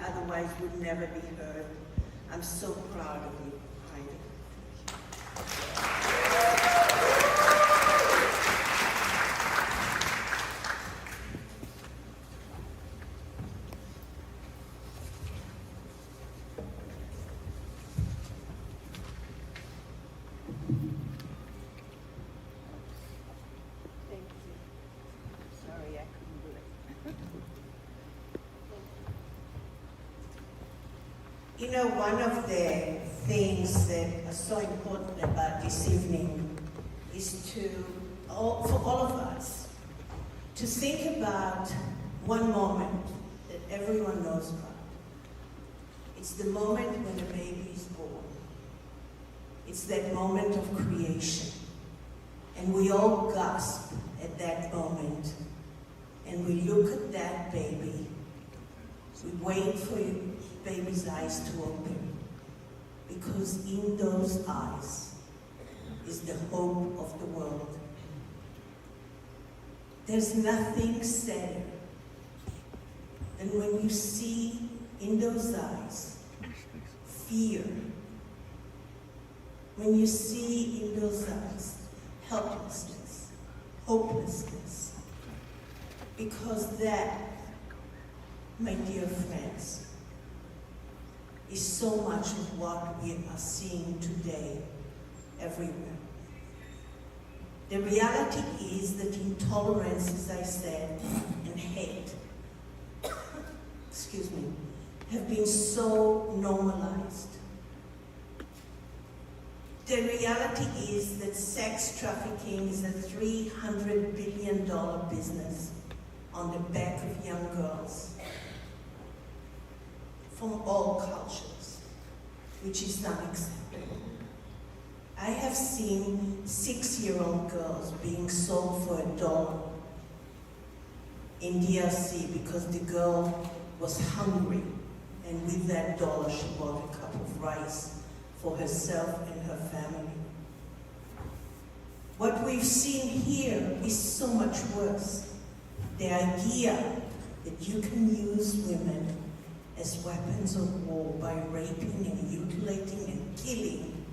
otherwise would never be heard. I'm so proud of you, Heidi. Thank you. Sorry, I couldn't do it. You know, one of the things that are so important about this evening is for all of us, to think about one moment that everyone knows about. It's the moment when a baby is born. It's that moment of creation. And we all gasp at that moment. And we look at that baby. We wait for baby's eyes to open. Because in those eyes is the hope of the world. There's nothing sadder than when you see in those eyes fear. When you see in those eyes helplessness, hopelessness. Because that, my dear friends, is so much of what we are seeing today everywhere. The reality is that intolerance, as I said, and hate, excuse me, have been so normalized. The reality is that sex trafficking is a $300 billion business on the back of young girls from all cultures, which is unacceptable. I have seen 6-year-old girls being sold for $1 in DRC because the girl was hungry, and with that $1 she bought a cup of rice for herself and her family. What we've seen here is so much worse. The idea that you can use women as weapons of war by raping and mutilating and killing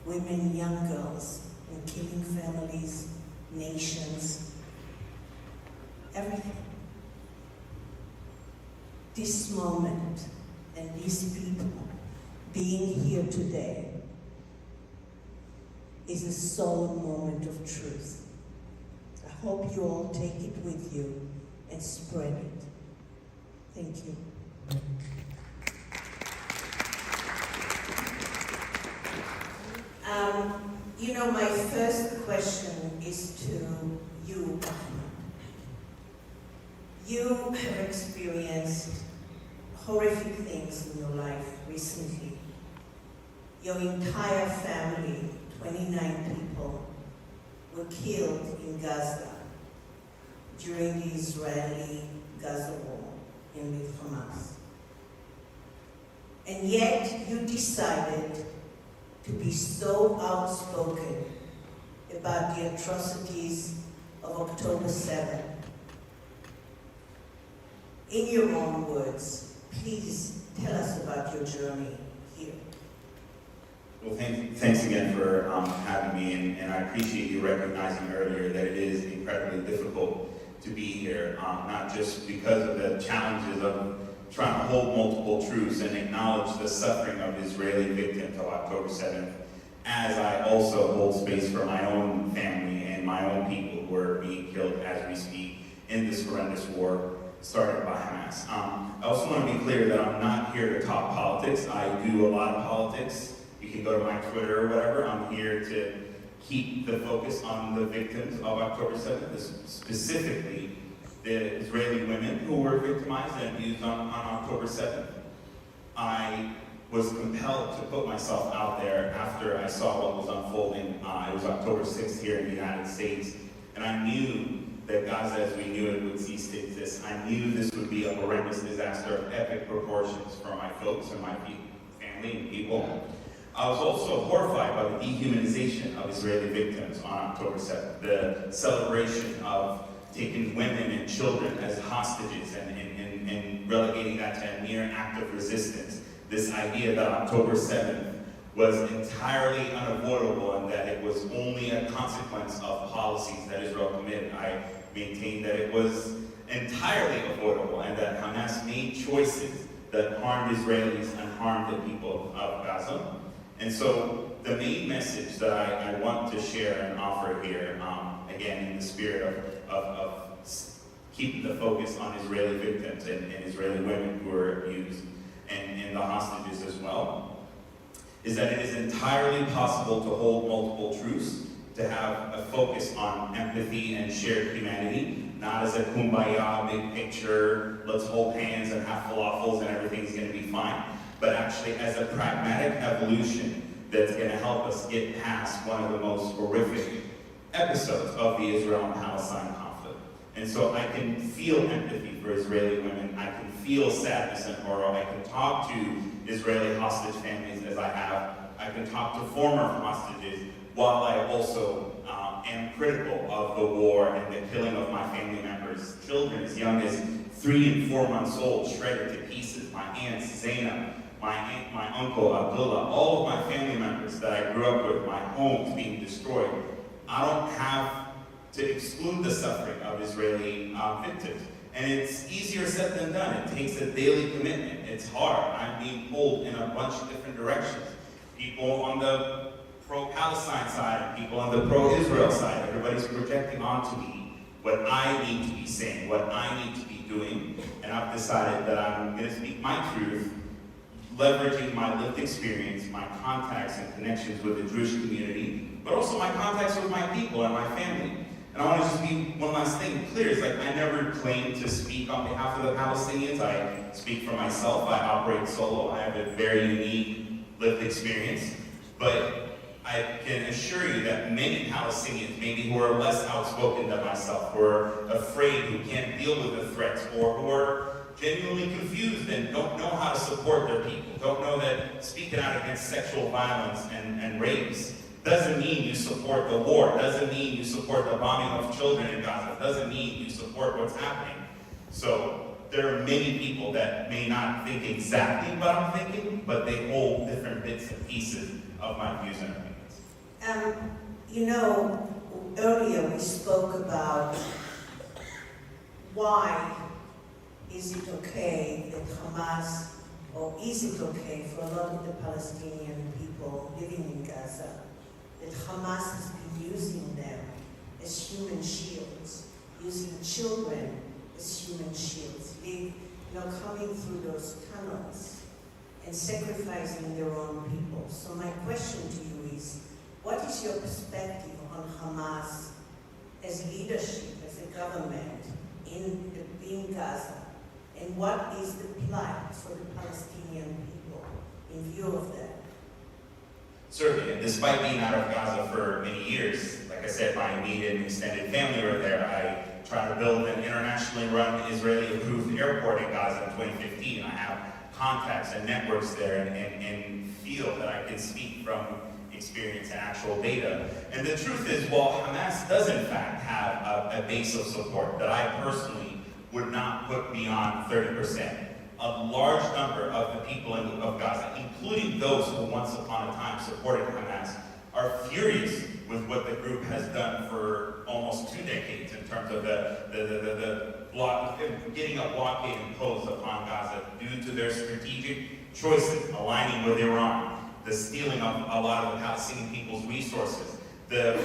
women, young girls, and killing families, nations, everything. This moment and these people being here today is a solemn moment of truth. I hope you all take it with you and spread it. Thank you. You know, my first question is to you, Ahmed. You have experienced horrific things in your life recently. Your entire family, 29 people, were killed in Gaza during the Israeli-Gaza war with Hamas. And yet you decided to be so outspoken about the atrocities of October 7th. In your own words, please tell us about your journey here. Well, thanks again for having me, and I appreciate you recognizing earlier that it is incredibly difficult to be here, not just because of the challenges of trying to hold multiple truths and acknowledge the suffering of Israeli victims of October 7th, as I also hold space for my own family and my own people who are being killed as we speak in this horrendous war started by Hamas. I also want to be clear that I'm not here to talk politics. I do a lot of politics. You can go to my Twitter or whatever. I'm here to keep the focus on the victims of October 7th, specifically the Israeli women who were victimized and abused on October 7th. I was compelled to put myself out there after I saw what was unfolding. It was October 6th here in the United States, and I knew that Gaza as we knew it would cease to exist. I knew this would be a horrendous disaster of epic proportions for my folks and my family and people. I was also horrified by the dehumanization of Israeli victims on October 7th, the celebration of taking women and children as hostages and relegating relegating that to a mere act of resistance. This idea that October 7th was entirely unavoidable and that it was only a consequence of policies that Israel committed. I maintain that it was entirely avoidable and that Hamas made choices that harmed Israelis and harmed the people of Gaza. And so the main message that I want to share and offer here, again in the spirit of keeping the focus on Israeli victims and Israeli women who were abused and the hostages as well, is that it is entirely possible to hold multiple truths, to have a focus on empathy and shared humanity, not as a kumbaya, big picture, let's hold hands and have falafels and everything's going to be fine, but actually as a pragmatic evolution that's going to help us get past one of the most horrific episodes of the Israel and Palestine conflict. And so I can feel empathy for Israeli women, I can feel sadness and horror, I can talk to Israeli hostage families as I have, I can talk to former hostages, while I also am critical of the war and the killing of my family members, children as young as 3 and 4 months old, shredded to pieces, my aunt Zainab, my uncle Abdullah, all of my family members that I grew up with, my homes being destroyed. I don't have to exclude the suffering of Israeli victims. And it's easier said than done. It takes a daily commitment. It's hard. I'm being pulled in a bunch of different directions. People on the pro-Palestine side, people on the pro-Israel side, everybody's projecting onto me what I need to be saying, what I need to be doing. And I've decided that I'm going to speak my truth, leveraging my lived experience, my contacts and connections with the Jewish community, but also my contacts with my people and my family. And I want to just be one last thing clear. It's like I never claim to speak on behalf of the Palestinians. I speak for myself. I operate solo. I have a very unique lived experience. But I can assure you that many Palestinians, maybe who are less outspoken than myself, who are afraid, who can't deal with the threats, or who are genuinely confused and don't know how to support their people, don't know that speaking out against sexual violence and rapes doesn't mean you support the war, doesn't mean you support the bombing of children in Gaza, doesn't mean you support what's happening. So there are many people that may not think exactly what I'm thinking, but they hold different bits and pieces of my views and opinions. You know, earlier we spoke about why is it okay that Hamas, or is it okay for a lot of the Palestinian people living in Gaza, that Hamas has been using them as human shields, using children as human shields, coming through those tunnels and sacrificing their own people. So my question to you is, what is your perspective on Hamas as leadership, as a government in Gaza? And what is the plight for the Palestinian people in view of that? Certainly, and despite being out of Gaza for many years, like I said, my immediate and extended family were there. I tried to build an internationally run Israeli-approved airport in Gaza in 2015. I have contacts and networks there and feel that I can speak from experience and actual data. And the truth is, while Hamas does in fact have a base of support that I personally would not put beyond 30%, a large number of the people of Gaza, including those who once upon a time supported Hamas, are furious with what the group has done for almost 2 decades in terms of getting a blockade imposed upon Gaza due to their strategic choices, aligning with Iran, the stealing of a lot of the Palestinian people's resources, the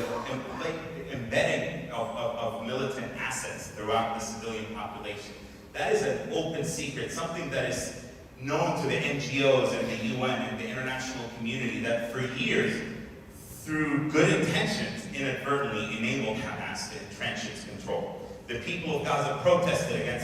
embedding of militant assets throughout the civilian population. That is an open secret, something that is known to the NGOs and the UN and the international community that for years, through good intentions, inadvertently enabled Hamas to entrench its control. The people of Gaza protested against